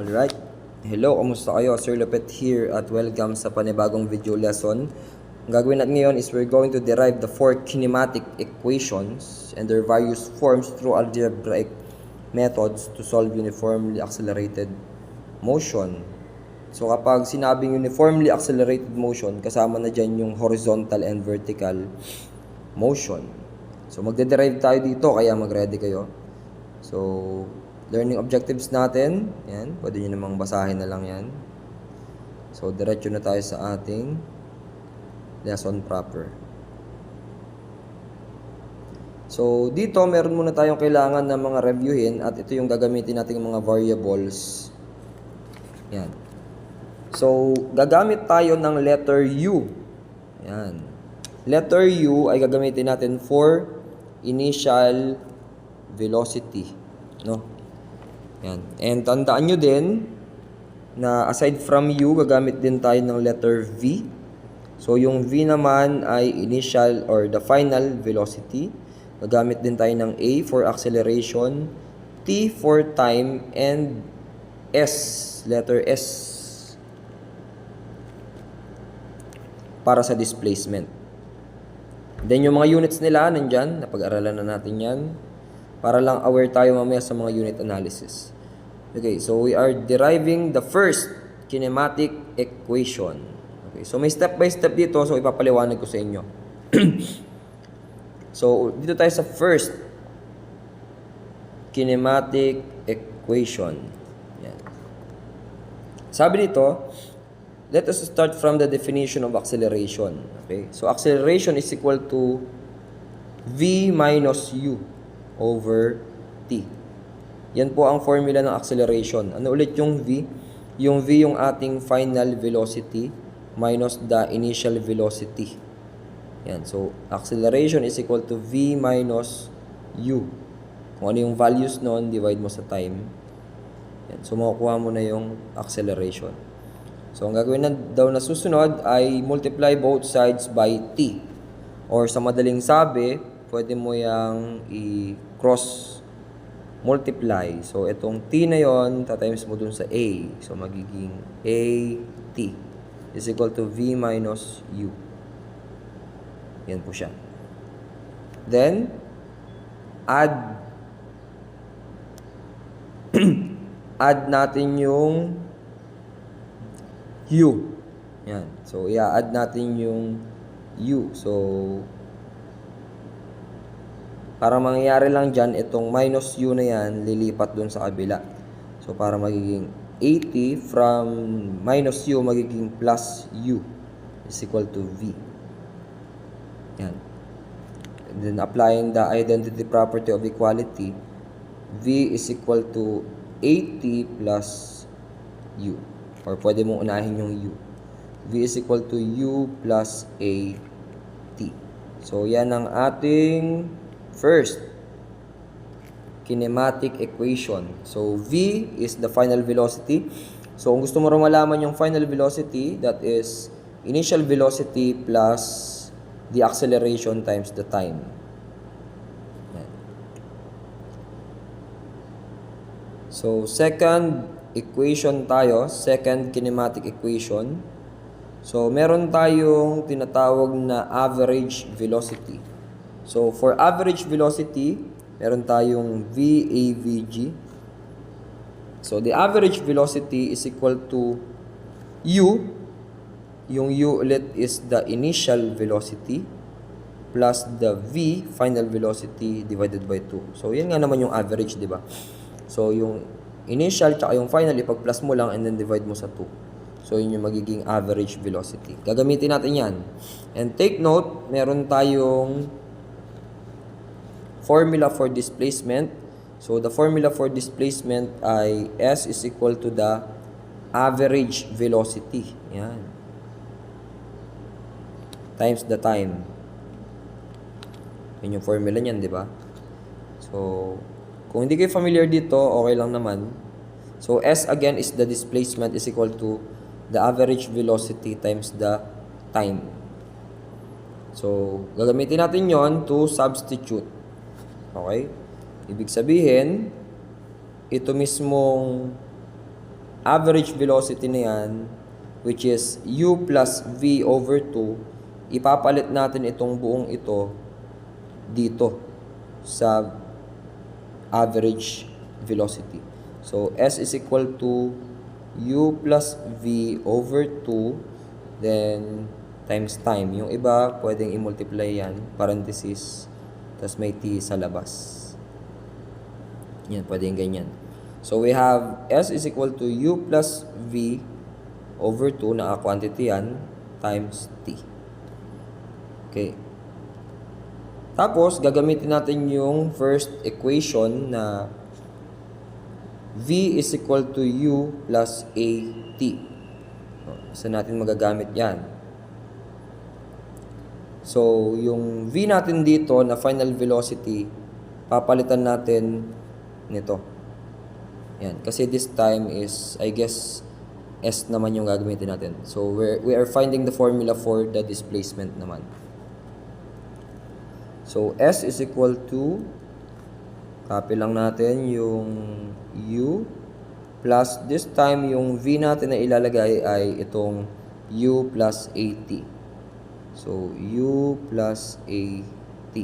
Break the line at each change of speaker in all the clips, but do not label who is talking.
Alright. Hello, kamusta kayo? Sir Lopet here at welcome sa panibagong video lesson. Ang gagawin natin ngayon is we're going to derive the four kinematic equations and their various forms through algebraic methods to solve uniformly accelerated motion. So kapag sinabing uniformly accelerated motion, kasama na dyan yung horizontal and vertical motion. So magde-derive tayo dito, kaya mag-ready kayo. So learning objectives natin, yan, pwede nyo namang basahin na lang yan. So, diretso na tayo sa ating lesson proper. So, dito, meron muna tayong kailangan na mga reviewin at ito yung gagamitin nating mga variables. Yan. So, gagamit tayo ng letter U. Yan. Letter U ay gagamitin natin for initial velocity. No? Yan. And tandaan nyo din na aside from U, gagamit din tayo ng letter V. So, yung V naman ay initial or the final velocity. Gagamit din tayo ng A for acceleration, T for time, and S, letter S, para sa displacement. Then, yung mga units nila, nandyan. Napag-aralan na natin yan. Para lang aware tayo mamaya sa mga unit analysis. Okay, so we are deriving the first kinematic equation. Okay, so may step by step dito, so ipapaliwanag ko sa inyo. So, dito tayo sa first kinematic equation. Yan. Sabi nito, let us start from the definition of acceleration. Okay, so acceleration is equal to V minus U over T. Yan po ang formula ng acceleration. Ano ulit yung V? Yung V yung ating final velocity minus the initial velocity. Yan. So, acceleration is equal to V minus U. Kung ano yung values noon, divide mo sa time. Yan. So, makukuha mo na yung acceleration. So, ang gagawin na daw na susunod ay multiply both sides by T. Or sa madaling sabi, pwede mo yung i-cross multiply. So, itong T na yon tatimes mo dun sa A. So, magiging AT is equal to V minus U. Yan po siya. Then, add add natin yung U. Yan. So, i-add natin yung U. So, para mangyayari lang dyan, itong minus U na yan, lilipat dun sa kabila. So, para magiging 80 from minus U, magiging plus U is equal to V. Yan. And then, applying the identity property of equality, V is equal to 80 plus U. Or pwede mong unahin yung U. V is equal to U plus AT. So, yan ang ating first kinematic equation. So, V is the final velocity. So, kung gusto mo rin malaman yung final velocity, that is initial velocity plus the acceleration times the time. Yan. So, second equation tayo, second kinematic equation. So, meron tayong tinatawag na average velocity. So, for average velocity, meron tayong VAVG. So, the average velocity is equal to U. Yung U ulit is the initial velocity plus the V, final velocity, divided by 2. So, yan nga naman yung average, di ba? So, yung initial tsaka yung final, ipag-plus mo lang and then divide mo sa 2. So, yun yung magiging average velocity. Gagamitin natin yan. And take note, meron tayong formula for displacement. So, the formula for displacement ay S is equal to the average velocity. Yan. Times the time. Yan yung formula niyan, di ba? So, kung hindi kayo familiar dito, okay lang naman. So, S again is the displacement is equal to the average velocity times the time. So, gagamitin natin yon to substitute. Okay? Ibig sabihin, ito mismong average velocity na yan, which is u plus v over 2, ipapalit natin itong buong ito dito sa average velocity. So, S is equal to u plus v over 2, then times time. Yung iba, pwedeng i-multiply yan, parenthesis, tas may t sa labas. Yan, pwedeng ganyan. So, we have S is equal to u plus v over 2, na quantity yan, times t. Okay. Tapos, gagamitin natin yung first equation na v is equal to u plus at. Saan natin magagamit yan? So, yung v natin dito na final velocity, papalitan natin nito. Yan. Kasi this time is, I guess, S naman yung gagamitin natin. So, we are finding the formula for the displacement naman. So, S is equal to, copy lang natin yung u, plus this time yung v natin na ilalagay ay itong u plus at. So, u plus at.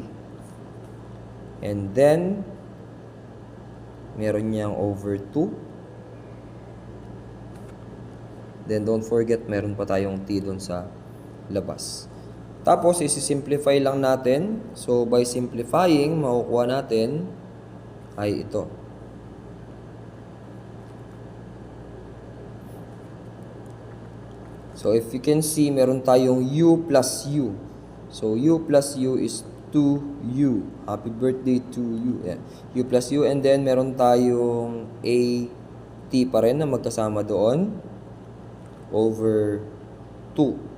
And then, meron niyang over 2. Then, don't forget, meron pa tayong t doon sa labas. Tapos, isi-simplify lang natin. So, by simplifying, makukuha natin ay ito. So, if you can see, meron tayong u plus u. So, u plus u is 2u. Happy birthday to you. Yeah. U plus u. And then, meron tayong a t pa rin na magkasama doon. Over 2.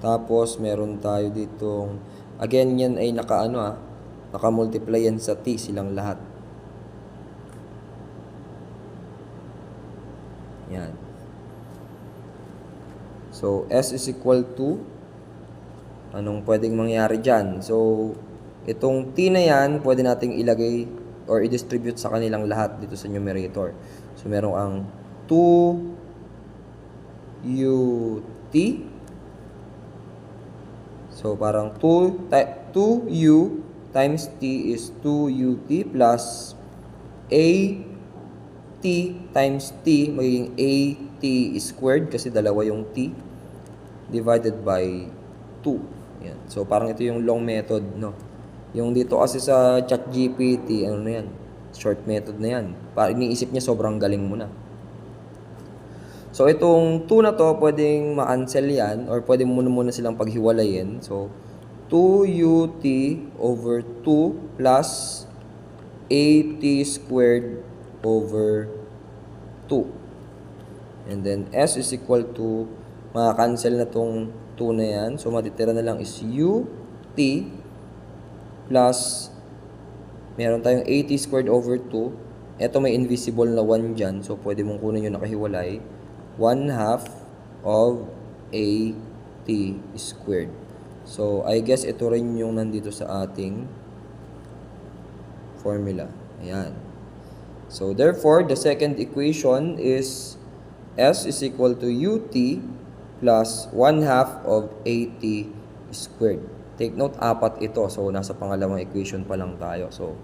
Tapos, meron tayo ditong, again, yan ay naka-multiply yan sa t, silang lahat. Yan. So, S is equal to, anong pwedeng mangyari dyan? So, itong t na yan, pwede nating ilagay or i-distribute sa kanilang lahat dito sa numerator. So, meron ang 2ut. So, parang 2u times t is 2ut plus a t times t, magiging at squared kasi dalawa yung t, divided by 2. Yan. So, parang ito yung long method, no? Yung dito kasi sa ChatGPT, ano na yan? Short method na yan. Para iniisip niya, sobrang galing mo na. So, itong 2 na to, pwedeng ma-cancel yan, or pwede muna silang paghiwalayin. So, 2ut over 2 plus at squared over 2. And then, S is equal to, maka-cancel na tong 2 na yan. So, matitira na lang is ut plus, meron tayong at squared over 2. Ito may invisible na 1 dyan. So, pwede mong kunin yung nakahiwalay. 1/2 of at squared. So, I guess ito rin yung nandito sa ating formula. Ayan. So, therefore, the second equation is S is equal to ut plus 1/2 of at squared. Take note, 4 ito. So, nasa pangalawang equation pa lang tayo. So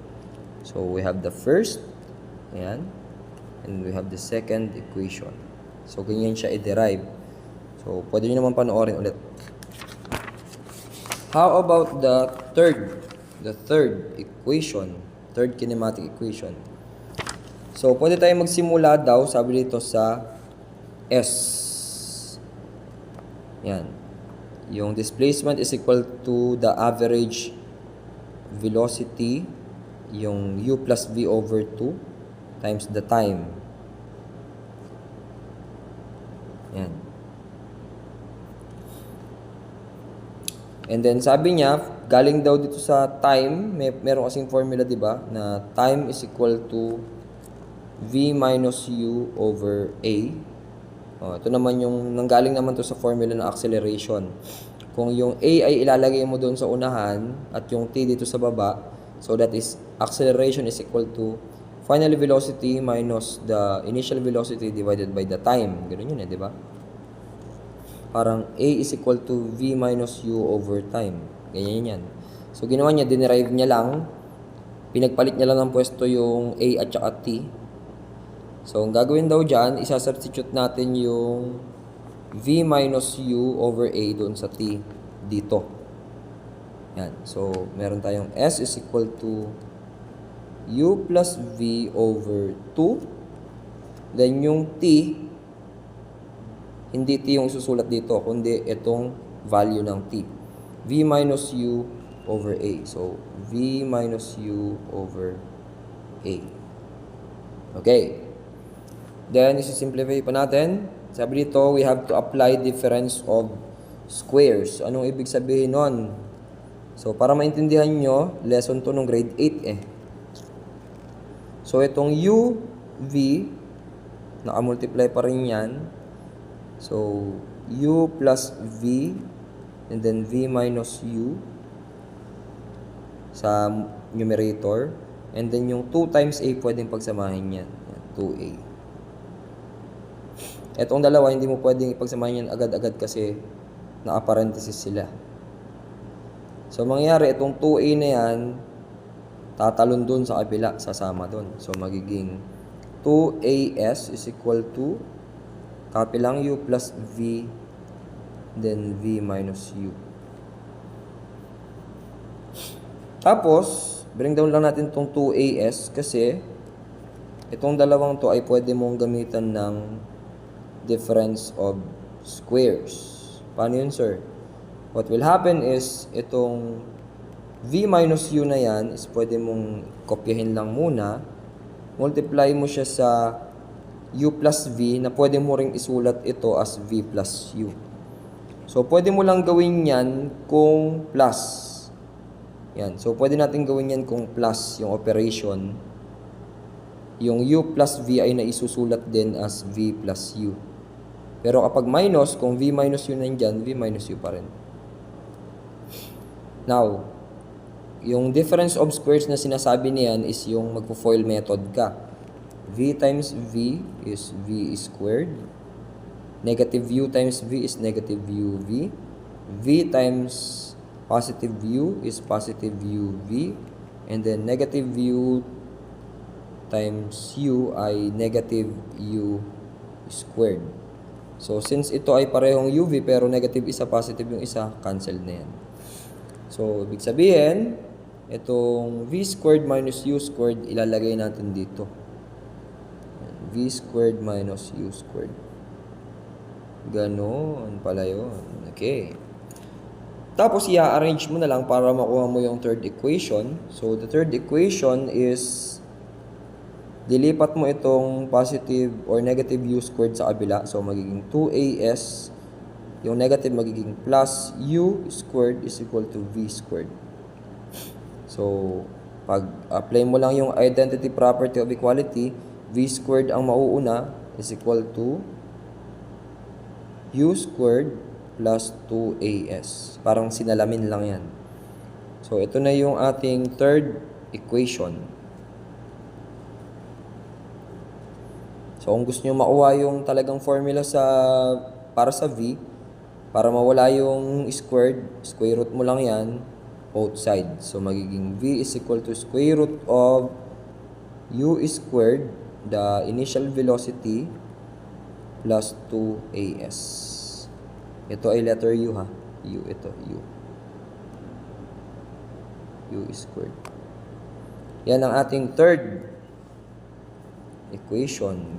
we have the first, ayan, and we have the second equation. So, ganyan siya i-derive. So, pwede nyo naman panoorin ulit. How about the third equation, third kinematic equation? So, pwede tayong magsimula daw, sabi dito sa S. Yan. Yung displacement is equal to the average velocity, yung u plus v over 2 times the time. Yan. And then sabi niya, galing daw dito sa time, meron kasing formula, di ba, na time is equal to v minus u over a. Ito naman yung nanggaling naman to sa formula ng acceleration. Kung yung a ay ilalagay mo doon sa unahan at yung t dito sa baba, so that is acceleration is equal to final velocity minus the initial velocity divided by the time. Ganun yun di ba? Parang A is equal to V minus U over time. Ganyan yan. So, ginawa niya, dinerive niya lang. Pinagpalit niya lang ng pwesto yung A at saka T. So, ang gagawin daw dyan, isa-substitute natin yung V minus U over A doon sa T dito. Yan. So, meron tayong S is equal to U plus V over 2. Then, yung T, hindi T yung susulat dito, kundi itong value ng T. V minus U over A. So, V minus U over A. Okay. Then, isi-simplify pa natin. Sabi dito, we have to apply difference of squares. Anong ibig sabihin nun? So, para maintindihan nyo, lesson to nung grade 8 eh. So, itong U, V, naka-multiply pa rin yan. So, U plus V, and then V minus U sa numerator. And then yung 2 times A, pwedeng pagsamahin yan. 2A. Itong dalawa, hindi mo pwedeng ipagsamahin yan agad-agad kasi naka-parenthesis sila. So, mangyayari, itong 2A na yan, tatalon dun sa kabila, sasama dun. So, magiging 2AS is equal to copy lang U plus V, then V minus U. Tapos, bring down lang natin itong 2AS kasi itong dalawang to ay pwede mong gamitan ng difference of squares. Paano yun, sir? What will happen is, itong V minus U na yan is pwede mong kopyahin lang muna. Multiply mo siya sa U plus V na pwede mo ring isulat ito as V plus U. So, pwede mo lang gawin yan kung plus. Yan. So, pwede natin gawin yan kung plus yung operation. Yung U plus V ay naisusulat din as V plus U. Pero kapag minus, kung V minus U nandyan, V minus U pa rin. Now, yung difference of squares na sinasabi niyan is yung magpo-FOIL method ka. V times V is V squared. Negative U times V is negative UV. V times positive U is positive UV. And then negative U times U ay negative U squared. So, since ito ay parehong UV pero negative isa, positive yung isa, cancel na yan. So, ibig sabihin, itong V squared minus U squared, ilalagay natin dito. V squared minus U squared. Ganon pala yun. Okay. Tapos, i-arrange mo na lang para makuha mo yung third equation. So, the third equation is dilipat mo itong positive or negative U squared sa kabila. So, magiging 2AS. Yung negative magiging plus U squared is equal to V squared. So, pag apply mo lang yung identity property of equality, V squared ang mauuna is equal to U squared plus 2AS. Parang sinalamin lang yan. So, ito na yung ating third equation. So, kung gusto nyo makuha yung talagang formula para sa V, para mawala yung squared, square root mo lang yan, both sides. So, magiging V is equal to square root of U squared, the initial velocity, plus 2AS. Ito ay letter U ha. U, ito, U. U squared. Yan ang ating third equation.